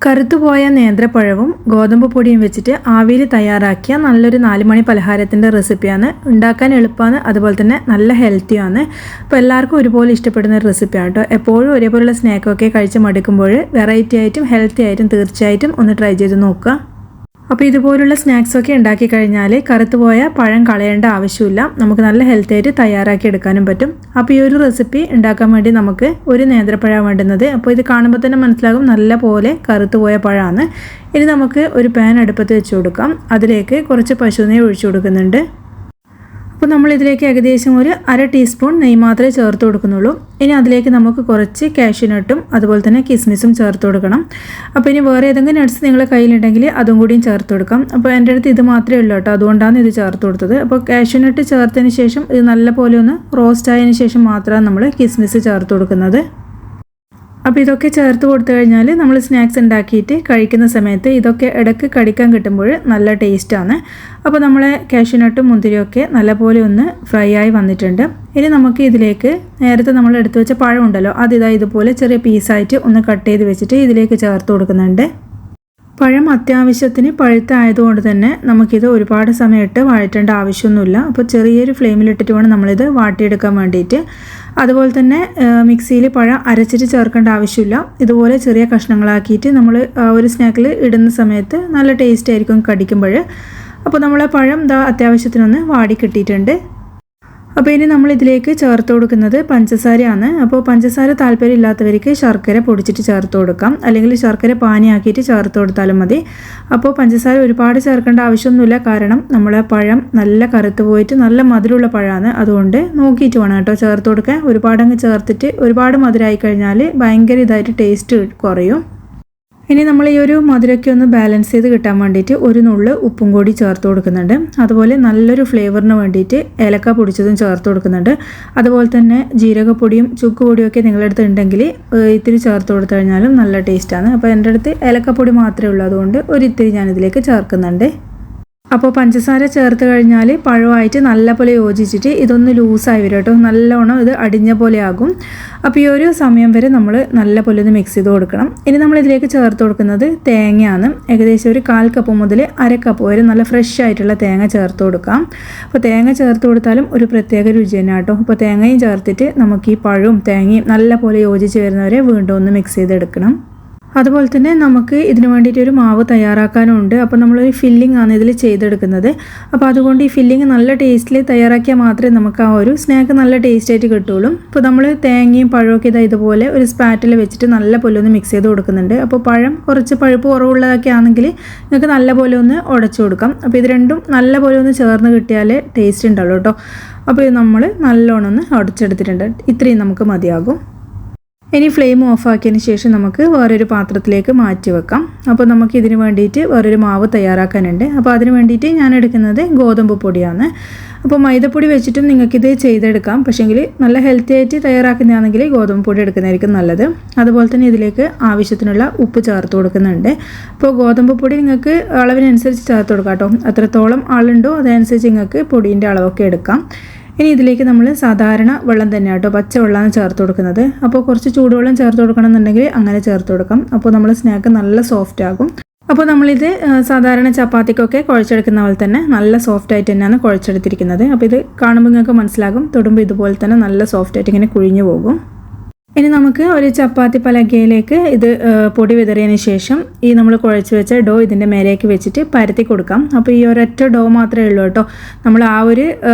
കറുത്തുപോയ നേന്ത്രപ്പഴവും ഗോതമ്പ് പൊടിയും വെച്ചിട്ട് ആവിയിൽ തയ്യാറാക്കിയ നല്ലൊരു 4 മണി പലഹാരത്തിൻ്റെ റെസിപ്പിയാണ്. ഉണ്ടാക്കാൻ എളുപ്പമാണ്, അതുപോലെ തന്നെ നല്ല ഹെൽത്തിയാണ്. അപ്പോൾ എല്ലാവർക്കും ഒരുപോലെ ഇഷ്ടപ്പെടുന്ന ഒരു റെസിപ്പിയാണ് കേട്ടോ. എപ്പോഴും ഒരേപോലുള്ള സ്നാക്കൊക്കെ കഴിച്ച് മടുക്കുമ്പോൾ വെറൈറ്റി ആയിട്ടും ഹെൽത്തി ആയിട്ടും തീർച്ചയായിട്ടും ഒന്ന് ട്രൈ ചെയ്ത് നോക്കുക. അപ്പോൾ ഇതുപോലുള്ള സ്നാക്സൊക്കെ ഉണ്ടാക്കി കഴിഞ്ഞാൽ കറുത്തുപോയ പഴം കളയേണ്ട ആവശ്യമില്ല, നമുക്ക് നല്ല ഹെൽത്തി ആയിട്ട് തയ്യാറാക്കി എടുക്കാനും പറ്റും. അപ്പോൾ ഈ ഒരു റെസിപ്പി ഉണ്ടാക്കാൻ വേണ്ടി നമുക്ക് ഒരു നേന്ത്രപ്പഴമാണ് വേണ്ടുന്നത്. അപ്പോൾ ഇത് കാണുമ്പോൾ തന്നെ മനസ്സിലാകും നല്ല പോലെ കറുത്തുപോയ പഴമാണ്. ഇനി നമുക്ക് ഒരു പാൻ അടുപ്പത്ത് വെച്ച് കൊടുക്കാം. അതിലേക്ക് കുറച്ച് പശുനെയ്യ് ഒഴിച്ചു കൊടുക്കുന്നുണ്ട്. അപ്പോൾ നമ്മളിതിലേക്ക് ഏകദേശം ഒരു 1/2 ടീസ്പൂൺ നെയ്യ് മാത്രമേ ചേർത്ത് കൊടുക്കുന്നുള്ളൂ. ഇനി അതിലേക്ക് നമുക്ക് കുറച്ച് കാഷ്യൂനട്ടും അതുപോലെ തന്നെ കിസ്മിസും ചേർത്ത് കൊടുക്കണം. അപ്പോൾ ഇനി വേറെ ഏതെങ്കിലും നട്ട്സ് നിങ്ങളുടെ കയ്യിലുണ്ടെങ്കിൽ അതും കൂടിയും ചേർത്ത് കൊടുക്കാം. അപ്പോൾ എൻ്റെ അടുത്ത് ഇത് മാത്രമേ ഉള്ളൂ കേട്ടോ, അതുകൊണ്ടാണ് ഇത് ചേർത്ത് കൊടുത്തത്. അപ്പോൾ കാഷ്യൂനട്ട് ചേർത്തതിന് ശേഷം ഇത് നല്ലപോലെ ഒന്ന് റോസ്റ്റ് ആയതിന് ശേഷം മാത്രമാണ് നമ്മൾ കിസ്മിസ് ചേർത്ത് കൊടുക്കുന്നത്. അപ്പോൾ ഇതൊക്കെ ചേർത്ത് കൊടുത്തു കഴിഞ്ഞാൽ നമ്മൾ സ്നാക്സ് ഉണ്ടാക്കിയിട്ട് കഴിക്കുന്ന സമയത്ത് ഇതൊക്കെ ഇടയ്ക്ക് കടിക്കാൻ കിട്ടുമ്പോൾ നല്ല ടേസ്റ്റാണ്. അപ്പോൾ നമ്മളെ കാഷ്യൂനട്ടും മുന്തിരിയൊക്കെ നല്ലപോലെ ഒന്ന് ഫ്രൈ ആയി വന്നിട്ടുണ്ട്. ഇനി നമുക്ക് ഇതിലേക്ക് നേരത്തെ നമ്മൾ എടുത്തു വെച്ച പഴം ഉണ്ടല്ലോ, ഇതുപോലെ ചെറിയ പീസായിട്ട് ഒന്ന് കട്ട് ചെയ്ത് വെച്ചിട്ട് ഇതിലേക്ക് ചേർത്ത് കൊടുക്കുന്നുണ്ട്. പഴം അത്യാവശ്യത്തിന് പഴുത്തായതുകൊണ്ട് തന്നെ നമുക്കിത് ഒരുപാട് സമയമിട്ട് വഴറ്റേണ്ട ആവശ്യമൊന്നുമില്ല. അപ്പോൾ ചെറിയൊരു ഫ്ലെയിമിലിട്ടിട്ട് വേണം നമ്മളിത് വാട്ടിയെടുക്കാൻ വേണ്ടിയിട്ട്. അതുപോലെ തന്നെ മിക്സിയിൽ പഴം അരച്ചിട്ട് ചേർക്കേണ്ട ആവശ്യമില്ല. ഇതുപോലെ ചെറിയ കഷ്ണങ്ങളാക്കിയിട്ട് നമ്മൾ ഒരു സ്നാക്കിൽ ഇടുന്ന സമയത്ത് നല്ല ടേസ്റ്റ് ആയിരിക്കും കടിക്കുമ്പോൾ. അപ്പോൾ നമ്മളെ പഴം അത്യാവശ്യത്തിനൊന്ന് വാടി കിട്ടിയിട്ടുണ്ട്. അപ്പോൾ ഇനി നമ്മൾ ഇതിലേക്ക് ചേർത്ത് കൊടുക്കുന്നത് പഞ്ചസാരയാണ്. അപ്പോൾ പഞ്ചസാര താല്പര്യമില്ലാത്തവർക്ക് ശർക്കര പൊടിച്ചിട്ട് ചേർത്ത് കൊടുക്കാം, അല്ലെങ്കിൽ ശർക്കര പാനിയാക്കിയിട്ട് ചേർത്ത് കൊടുത്താലും മതി. അപ്പോൾ പഞ്ചസാര ഒരുപാട് ചേർക്കേണ്ട ആവശ്യമൊന്നുമില്ല, കാരണം നമ്മളെ പഴം നല്ല കറുത്ത് പോയിട്ട് നല്ല മധുരമുള്ള പഴമാണ്. അതുകൊണ്ട് നോക്കിയിട്ട് വേണം കേട്ടോ ചേർത്ത് കൊടുക്കാൻ. ഒരുപാടങ്ങ് ചേർത്തിട്ട് ഒരുപാട് മധുരമായി കഴിഞ്ഞാൽ ഭയങ്കര ഇതായിട്ട് ടേസ്റ്റ് കുറയും. ഇനി നമ്മൾ ഈ ഒരു മധുരമൊക്കെ ഒന്ന് ബാലൻസ് ചെയ്ത് കിട്ടാൻ വേണ്ടിയിട്ട് ഒരു നുള്ള് ഉപ്പും കൂടി ചേർത്ത് കൊടുക്കുന്നുണ്ട്. അതുപോലെ നല്ലൊരു ഫ്ലേവറിന് വേണ്ടിയിട്ട് ഏലക്ക പൊടിച്ചതും ചേർത്ത് കൊടുക്കുന്നുണ്ട്. അതുപോലെ തന്നെ ജീരകപ്പൊടിയും ചുക്ക് പൊടിയും ഒക്കെ നിങ്ങളുടെ അടുത്ത് ഉണ്ടെങ്കിൽ ഇത്തിരി ചേർത്ത് കൊടുത്തു കഴിഞ്ഞാലും നല്ല ടേസ്റ്റാണ്. അപ്പോൾ എൻ്റെ അടുത്ത് ഏലക്കപ്പൊടി മാത്രമേ ഉള്ളൂ, അതുകൊണ്ട് ഒരിത്തിരി ഞാനിതിലേക്ക് ചേർക്കുന്നുണ്ട്. അപ്പോൾ പഞ്ചസാര ചേർത്ത് കഴിഞ്ഞാൽ പഴമായിട്ട് നല്ലപോലെ യോജിച്ചിട്ട് ഇതൊന്ന് ലൂസായി വരും കേട്ടോ, നല്ലോണം ഇത് അടിഞ്ഞ പോലെ ആകും. അപ്പോൾ ഈ ഒരു സമയം വരെ നമ്മൾ നല്ലപോലെ ഒന്ന് മിക്സ് ചെയ്ത് കൊടുക്കണം. ഇനി നമ്മളിതിലേക്ക് ചേർത്ത് കൊടുക്കുന്നത് തേങ്ങയാണ്. ഏകദേശം ഒരു 1/4 കപ്പ് മുതൽ 1/2 കപ്പ് വരെ നല്ല ഫ്രഷ് ആയിട്ടുള്ള തേങ്ങ ചേർത്ത് കൊടുക്കാം. അപ്പോൾ തേങ്ങ ചേർത്ത് കൊടുത്താലും ഒരു പ്രത്യേക രുചി തന്നെ കേട്ടോ. അപ്പോൾ തേങ്ങയും ചേർത്തിട്ട് നമുക്ക് ഈ പഴവും തേങ്ങയും നല്ലപോലെ യോജിച്ച് വരുന്നവരെ വീണ്ടും ഒന്ന് മിക്സ് ചെയ്തെടുക്കണം. അതുപോലെ തന്നെ നമുക്ക് ഇതിന് വേണ്ടിയിട്ട് ഒരു മാവ് തയ്യാറാക്കാനുണ്ട്. അപ്പോൾ നമ്മളൊരു ഫില്ലിംഗ് ആണ് ഇതിൽ ചെയ്തെടുക്കുന്നത്. അപ്പോൾ അതുകൊണ്ട് ഈ ഫില്ലിംഗ് നല്ല ടേസ്റ്റിൽ തയ്യാറാക്കിയാൽ മാത്രമേ നമുക്ക് ആ ഒരു സ്നാക്ക് നല്ല ടേസ്റ്റായിട്ട് കിട്ടുള്ളൂ. അപ്പോൾ നമ്മൾ തേങ്ങയും പഴമൊക്കെ ഇതുപോലെ ഒരു സ്പാറ്റിൽ വെച്ചിട്ട് നല്ല പോലെ ഒന്ന് മിക്സ് ചെയ്ത് കൊടുക്കുന്നുണ്ട്. അപ്പോൾ പഴം കുറച്ച് പഴുപ്പ് കുറവുള്ളതൊക്കെ ആണെങ്കിൽ നിങ്ങൾക്ക് നല്ല പോലെ ഒന്ന് ഉടച്ചു കൊടുക്കാം. അപ്പോൾ ഇത് രണ്ടും നല്ല പോലെ ഒന്ന് ചേർന്ന് കിട്ടിയാലേ ടേസ്റ്റ് ഉണ്ടാവുള്ളൂ കേട്ടോ. അപ്പോൾ ഇത് നമ്മൾ നല്ലോണം ഒന്ന് ഉടച്ചെടുത്തിട്ടുണ്ട്. ഇത്രയും നമുക്ക് മതിയാകും. ഇനി ഫ്ലെയിം ഓഫാക്കിയതിന് ശേഷം നമുക്ക് വേറൊരു പാത്രത്തിലേക്ക് മാറ്റി വെക്കാം. അപ്പോൾ നമുക്ക് ഇതിന് വേണ്ടിയിട്ട് വേറൊരു മാവ് തയ്യാറാക്കാനുണ്ട്. അപ്പോൾ അതിന് വേണ്ടിയിട്ട് ഞാൻ എടുക്കുന്നത് ഗോതമ്പ് പൊടിയാണ്. അപ്പോൾ മൈദപ്പൊടി വെച്ചിട്ടും നിങ്ങൾക്കിത് ചെയ്തെടുക്കാം, പക്ഷേങ്കിൽ നല്ല ഹെൽത്തി ആയിട്ട് തയ്യാറാക്കുന്നതാണെങ്കിൽ ഗോതമ്പ് പൊടി എടുക്കുന്നതായിരിക്കും നല്ലത്. അതുപോലെ തന്നെ ഇതിലേക്ക് ആവശ്യത്തിനുള്ള ഉപ്പ് ചേർത്ത് കൊടുക്കുന്നുണ്ട്. അപ്പോൾ ഗോതമ്പ് പൊടി നിങ്ങൾക്ക് അളവിനനുസരിച്ച് ചേർത്ത് കൊടുക്കാം കേട്ടോ. എത്രത്തോളം ആളുണ്ടോ അതനുസരിച്ച് നിങ്ങൾക്ക് പൊടീൻ്റെ അളവൊക്കെ എടുക്കാം. ഇനി ഇതിലേക്ക് നമ്മൾ സാധാരണ വെള്ളം തന്നെ കേട്ടോ, പച്ചവെള്ളമാണ് ചേർത്ത് കൊടുക്കുന്നത്. അപ്പോൾ കുറച്ച് ചൂടുവെള്ളം ചേർത്ത് കൊടുക്കണം എന്നുണ്ടെങ്കിൽ അങ്ങനെ ചേർത്ത് കൊടുക്കാം. അപ്പോൾ നമ്മൾ സ്നാക്ക് നല്ല സോഫ്റ്റ് ആകും. അപ്പോൾ നമ്മളിത് സാധാരണ ചപ്പാത്തിക്കൊക്കെ കുഴച്ചെടുക്കുന്ന പോലെ തന്നെ നല്ല സോഫ്റ്റ് ആയിട്ട് തന്നെയാണ് കുഴച്ചെടുത്തിരിക്കുന്നത്. അപ്പോൾ ഇത് കാണുമ്പോൾ നിങ്ങൾക്ക് മനസ്സിലാകും, തൊടുമ്പോൾ ഇതുപോലെ തന്നെ നല്ല സോഫ്റ്റ് ആയിട്ട് ഇങ്ങനെ കുഴിഞ്ഞു പോകും. ഇനി നമുക്ക് ഒരു ചപ്പാത്തി പലകയിലേക്ക് ഇത് പൊടി വിതറിയതിന് ശേഷം ഈ നമ്മൾ കുഴച്ച് വെച്ച ഡോ ഇതിൻ്റെ മേലേക്ക് വെച്ചിട്ട് പരത്തി കൊടുക്കാം. അപ്പോൾ ഈ ഒരൊറ്റ ഡോ മാത്രമേ ഉള്ളൂ കേട്ടോ, നമ്മൾ ആ ഒരു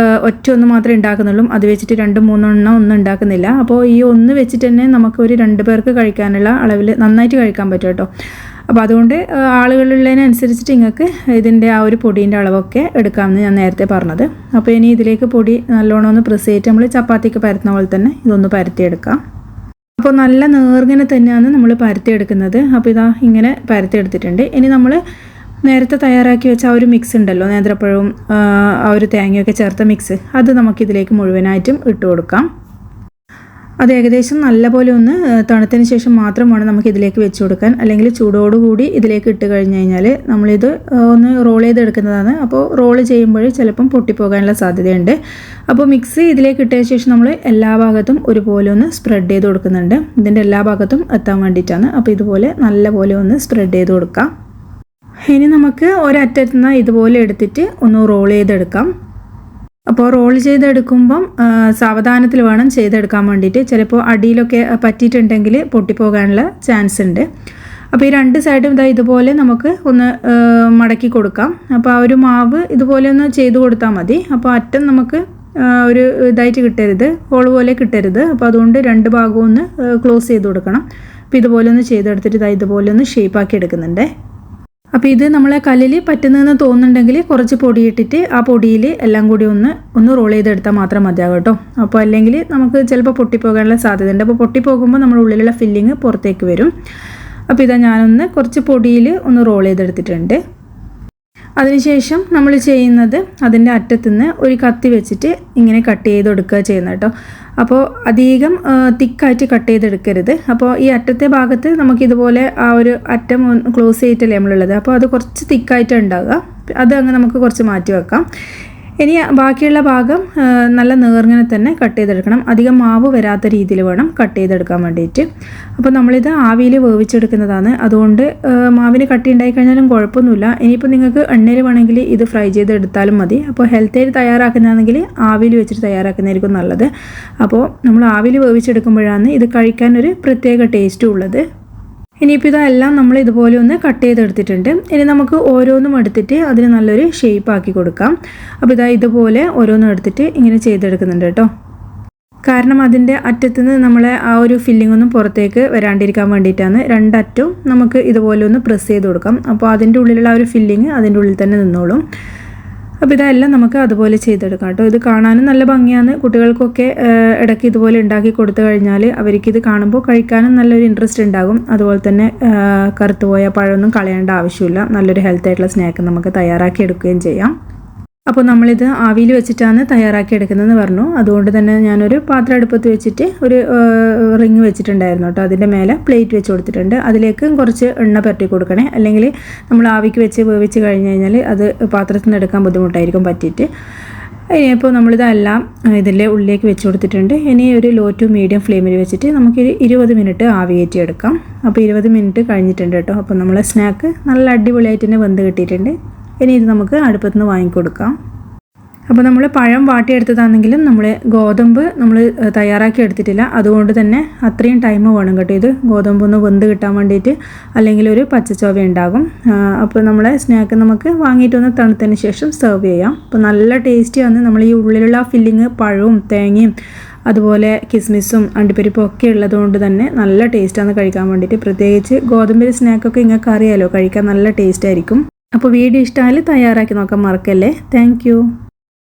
ഒറ്റ മാത്രമേ ഉണ്ടാക്കുന്നുള്ളൂ. അത് വെച്ചിട്ട് 2-3 എണ്ണം ഒന്നും ഉണ്ടാക്കുന്നില്ല. അപ്പോൾ ഈ ഒന്ന് വെച്ചിട്ട് തന്നെ നമുക്ക് ഒരു 2 പേർക്ക് കഴിക്കാനുള്ള അളവിൽ നന്നായിട്ട് കഴിക്കാൻ പറ്റും കേട്ടോ. അപ്പോൾ അതുകൊണ്ട് ആളുകളുള്ളതിനനുസരിച്ചിട്ട് നിങ്ങൾക്ക് ഇതിൻ്റെ ആ ഒരു പൊടീൻ്റെ അളവൊക്കെ എടുക്കാമെന്ന് ഞാൻ നേരത്തെ പറഞ്ഞത്. അപ്പോൾ ഇനി ഇതിലേക്ക് പൊടി നല്ലോണം ഒന്ന് പ്രസ് ചെയ്തിട്ട് നമ്മൾ ചപ്പാത്തിക്ക് പരത്തുന്ന പോലെ തന്നെ ഇതൊന്ന് പരത്തിയെടുക്കാം. അപ്പോൾ നല്ല നേർങ്ങനെ തന്നെയാണ് നമ്മൾ പരത്തിയെടുക്കുന്നത്. അപ്പോൾ ഇതാ ഇങ്ങനെ പരത്തിയെടുത്തിട്ടുണ്ട്. ഇനി നമ്മൾ നേരത്തെ തയ്യാറാക്കി വെച്ച ആ ഒരു മിക്സ് ഉണ്ടല്ലോ, നേന്ത്രപ്പഴവും ആ ഒരു തേങ്ങയൊക്കെ ചേർത്ത മിക്സ്, അത് നമുക്കിതിലേക്ക് മുഴുവനായിട്ടും ഇട്ട് കൊടുക്കാം. അത് ഏകദേശം നല്ലപോലെ ഒന്ന് തണുത്തതിന് ശേഷം മാത്രം വേണം നമുക്ക് ഇതിലേക്ക് വെച്ച് കൊടുക്കാൻ. അല്ലെങ്കിൽ ചൂടോടുകൂടി ഇതിലേക്ക് ഇട്ട് കഴിഞ്ഞ് കഴിഞ്ഞാൽ നമ്മളിത് ഒന്ന് റോൾ ചെയ്തെടുക്കുന്നതാണ്. അപ്പോൾ റോൾ ചെയ്യുമ്പോൾ ചിലപ്പം പൊട്ടിപ്പോകാനുള്ള സാധ്യതയുണ്ട്. അപ്പോൾ മിക്സ് ഇതിലേക്ക് ഇട്ടതിന് ശേഷം നമ്മൾ എല്ലാ ഭാഗത്തും ഒരുപോലെ ഒന്ന് സ്പ്രെഡ് ചെയ്ത് കൊടുക്കുന്നുണ്ട്. ഇതിൻ്റെ എല്ലാ ഭാഗത്തും എത്താൻ വേണ്ടിയിട്ടാണ്. അപ്പോൾ ഇതുപോലെ നല്ലപോലെ ഒന്ന് സ്പ്രെഡ് ചെയ്ത് കൊടുക്കാം. ഇനി നമുക്ക് ഒരറ്റത്ത് നിന്ന് ഇതുപോലെ എടുത്തിട്ട് ഒന്ന് റോൾ ചെയ്തെടുക്കാം. അപ്പോൾ റോൾ ചെയ്തെടുക്കുമ്പം സാവധാനത്തിൽ വേണം ചെയ്തെടുക്കാൻ വേണ്ടിയിട്ട്. ചിലപ്പോൾ അടിയിലൊക്കെ പറ്റിയിട്ടുണ്ടെങ്കിൽ പൊട്ടിപ്പോകാനുള്ള ചാൻസ് ഉണ്ട്. അപ്പോൾ ഈ രണ്ട് സൈഡും ഇതുപോലെ നമുക്ക് ഒന്ന് മടക്കി കൊടുക്കാം. അപ്പോൾ ആ ഒരു മാവ് ഇതുപോലെ ഒന്ന് ചെയ്ത് കൊടുത്താൽ മതി. അപ്പോൾ അറ്റം നമുക്ക് ഒരു ഇതായിട്ട് കിട്ടരുത്, ഹോൾ പോലെ കിട്ടരുത്. അപ്പോൾ അതുകൊണ്ട് രണ്ട് ഭാഗവും ഒന്ന് ക്ലോസ് ചെയ്ത് കൊടുക്കണം. അപ്പോൾ ഇതുപോലെ ഒന്ന് ചെയ്തെടുത്തിട്ട് ഇതുപോലെ ഒന്ന് ഷേപ്പാക്കി എടുക്കുന്നുണ്ട്. അപ്പോൾ ഇത് നമ്മളെ കല്ലിൽ പറ്റുന്നതെന്ന് തോന്നുന്നുണ്ടെങ്കിൽ കുറച്ച് പൊടിയിട്ടിട്ട് ആ പൊടിയിൽ എല്ലാം കൂടി ഒന്ന് റോൾ ചെയ്തെടുത്താൽ മാത്രം മതിയാകും കേട്ടോ. അപ്പോൾ അല്ലെങ്കിൽ നമുക്ക് ചിലപ്പോൾ പൊട്ടിപ്പോകാനുള്ള സാധ്യതയുണ്ട്. അപ്പോൾ പൊട്ടിപ്പോകുമ്പോൾ നമ്മുടെ ഉള്ളിലുള്ള ഫില്ലിങ് പുറത്തേക്ക് വരും. അപ്പോൾ ഇതാ ഞാനൊന്ന് കുറച്ച് പൊടിയിൽ ഒന്ന് റോൾ ചെയ്തെടുത്തിട്ടുണ്ട്. അതിനുശേഷം നമ്മൾ ചെയ്യുന്നത് അതിൻ്റെ അറ്റത്തുനിന്ന് ഒരു കത്തി വെച്ചിട്ട് ഇങ്ങനെ കട്ട് ചെയ്ത് കൊടുക്കുക ചെയ്യുന്നത് കേട്ടോ. അപ്പോൾ അധികം തിക്കായിട്ട് കട്ട് ചെയ്തെടുക്കരുത്. അപ്പോൾ ഈ അറ്റത്തെ ഭാഗത്ത് നമുക്കിതുപോലെ ആ ഒരു അറ്റം ക്ലോസ് ചെയ്തിട്ടല്ലേ നമ്മളുള്ളത്. അപ്പോൾ അത് കുറച്ച് തിക്കായിട്ട് ഉണ്ടാകുക. അത് അങ്ങ് നമുക്ക് കുറച്ച് മാറ്റി വെക്കാം. ഇനി ബാക്കിയുള്ള ഭാഗം നല്ല നേർങ്ങനെ തന്നെ കട്ട് ചെയ്തെടുക്കണം. അധികം മാവ് വരാത്ത രീതിയിൽ വേണം കട്ട് ചെയ്തെടുക്കാൻ വേണ്ടിയിട്ട്. അപ്പോൾ നമ്മളിത് ആവിയിൽ വേവിച്ചെടുക്കുന്നതാണ്. അതുകൊണ്ട് മാവിന് കട്ടി ഉണ്ടായി കഴിഞ്ഞാലും കുഴപ്പമൊന്നുമില്ല. ഇനിയിപ്പോൾ നിങ്ങൾക്ക് എണ്ണയിൽ വേണമെങ്കിൽ ഇത് ഫ്രൈ ചെയ്തെടുത്താലും മതി. അപ്പോൾ ഹെൽത്തായിട്ട് തയ്യാറാക്കുന്നതാണെങ്കിൽ ആവിയിൽ വെച്ചിട്ട് തയ്യാറാക്കുന്നതായിരിക്കും നല്ലത്. അപ്പോൾ നമ്മൾ ആവിയിൽ വേവിച്ചെടുക്കുമ്പോഴാണ് ഇത് കഴിക്കാൻ ഒരു പ്രത്യേക ടേസ്റ്റും ഉള്ളത്. ഇനിയിപ്പോൾ ഇതെല്ലാം നമ്മൾ ഇതുപോലെ ഒന്ന് കട്ട് ചെയ്തെടുത്തിട്ടുണ്ട്. ഇനി നമുക്ക് ഓരോന്നും എടുത്തിട്ട് അതിന് നല്ലൊരു ഷേപ്പ് ആക്കി കൊടുക്കാം. അപ്പോൾ ഇതുപോലെ ഓരോന്നും എടുത്തിട്ട് ഇങ്ങനെ ചെയ്തെടുക്കുന്നുണ്ട് കേട്ടോ. കാരണം അതിൻ്റെ അറ്റത്തുനിന്ന് നമ്മളെ ആ ഒരു ഫില്ലിംഗ് ഒന്നും പുറത്തേക്ക് വരാണ്ടിരിക്കാൻ വേണ്ടിയിട്ടാണ്. രണ്ടറ്റവും നമുക്ക് ഇതുപോലെ ഒന്ന് പ്രസ് ചെയ്ത് കൊടുക്കാം. അപ്പോൾ അതിൻ്റെ ഉള്ളിലുള്ള ആ ഒരു ഫില്ലിങ് അതിൻ്റെ ഉള്ളിൽ തന്നെ നിന്നോളും. അപ്പോൾ ഇതെല്ലാം നമുക്ക് അതുപോലെ ചെയ്തെടുക്കാം കേട്ടോ. ഇത് കാണാനും നല്ല ഭംഗിയാണ്. കുട്ടികൾക്കൊക്കെ ഇടയ്ക്ക് ഇതുപോലെ ഉണ്ടാക്കി കൊടുത്തു കഴിഞ്ഞാൽ അവർക്കിത് കാണുമ്പോൾ കഴിക്കാനും നല്ലൊരു ഇൻട്രസ്റ്റ് ഉണ്ടാകും. അതുപോലെ തന്നെ കറുത്തുപോയ പഴമൊന്നും കളയേണ്ട ആവശ്യമില്ല. നല്ലൊരു ഹെൽത്തി ആയിട്ടുള്ള സ്നാക്ക് നമുക്ക് തയ്യാറാക്കി എടുക്കുകയും ചെയ്യാം. അപ്പോൾ നമ്മളിത് ആവിയിൽ വെച്ചിട്ടാണ് തയ്യാറാക്കി എടുക്കുന്നതെന്ന് പറഞ്ഞു. അതുകൊണ്ട് തന്നെ ഞാനൊരു പാത്രം അടുപ്പത്ത് വെച്ചിട്ട് ഒരു റിങ് വെച്ചിട്ടുണ്ടായിരുന്നു കേട്ടോ. അതിൻ്റെ മേലെ പ്ലേറ്റ് വെച്ച് കൊടുത്തിട്ടുണ്ട്. അതിലേക്ക് കുറച്ച് എണ്ണ പുരട്ടി കൊടുക്കണേ. അല്ലെങ്കിൽ നമ്മൾ ആവിക്ക് വെച്ച് വേവിച്ച് കഴിഞ്ഞ് കഴിഞ്ഞാൽ അത് പാത്രത്തിൽ നിന്ന് എടുക്കാൻ ബുദ്ധിമുട്ടായിരിക്കും പറ്റിയിട്ട്. ഇനിയിപ്പോൾ നമ്മളിതെല്ലാം ഇതിൻ്റെ ഉള്ളിലേക്ക് വെച്ച് കൊടുത്തിട്ടുണ്ട്. ഇനി ഒരു ലോ ടു മീഡിയം ഫ്ലെയിമിൽ വെച്ചിട്ട് നമുക്കൊരു 20 മിനിറ്റ് ആവി കയറ്റി എടുക്കാം. അപ്പോൾ 20 മിനിറ്റ് കഴിഞ്ഞിട്ടുണ്ട് കേട്ടോ. അപ്പോൾ നമ്മളെ സ്നാക്ക് നല്ല അടിപൊളിയായിട്ട് തന്നെ വെന്ത് കിട്ടിയിട്ടുണ്ട്. ഇനി ഇത് നമുക്ക് അടുപ്പത്ത് നിന്ന് വാങ്ങിക്കൊടുക്കാം. അപ്പോൾ നമ്മൾ പഴം വാട്ടിയെടുത്തതാണെങ്കിലും നമ്മൾ ഗോതമ്പ് നമ്മൾ തയ്യാറാക്കി എടുത്തിട്ടില്ല. അതുകൊണ്ട് തന്നെ അത്രയും ടൈം വേണം കേട്ടോ ഇത് ഗോതമ്പൊന്ന് വെന്ത് കിട്ടാൻ വേണ്ടിയിട്ട്. അല്ലെങ്കിൽ ഒരു പച്ചച്ചോവ ഉണ്ടാകും. അപ്പോൾ നമ്മളെ സ്നാക്ക് നമുക്ക് വാങ്ങിയിട്ടൊന്ന് തണുത്തതിന് ശേഷം സെർവ് ചെയ്യാം. അപ്പോൾ നല്ല ടേസ്റ്റിയാണ്. നമ്മൾ ഈ ഉള്ളിലുള്ള ഫില്ലിങ് പഴവും തേങ്ങയും അതുപോലെ കിസ്മിസും അണ്ടിപ്പരിപ്പും ഒക്കെ ഉള്ളതുകൊണ്ട് തന്നെ നല്ല ടേസ്റ്റാണ് കഴിക്കാൻ വേണ്ടിയിട്ട്. പ്രത്യേകിച്ച് ഗോതമ്പിൻ്റെ സ്നാക്കൊക്കെ നിങ്ങൾക്ക് അറിയാമല്ലോ, കഴിക്കാൻ നല്ല ടേസ്റ്റ് ആയിരിക്കും. അപ്പോൾ വീഡിയോ ഇഷ്ടമായാൽ തയ്യാറാക്കി നോക്കാൻ മറക്കല്ലേ. താങ്ക്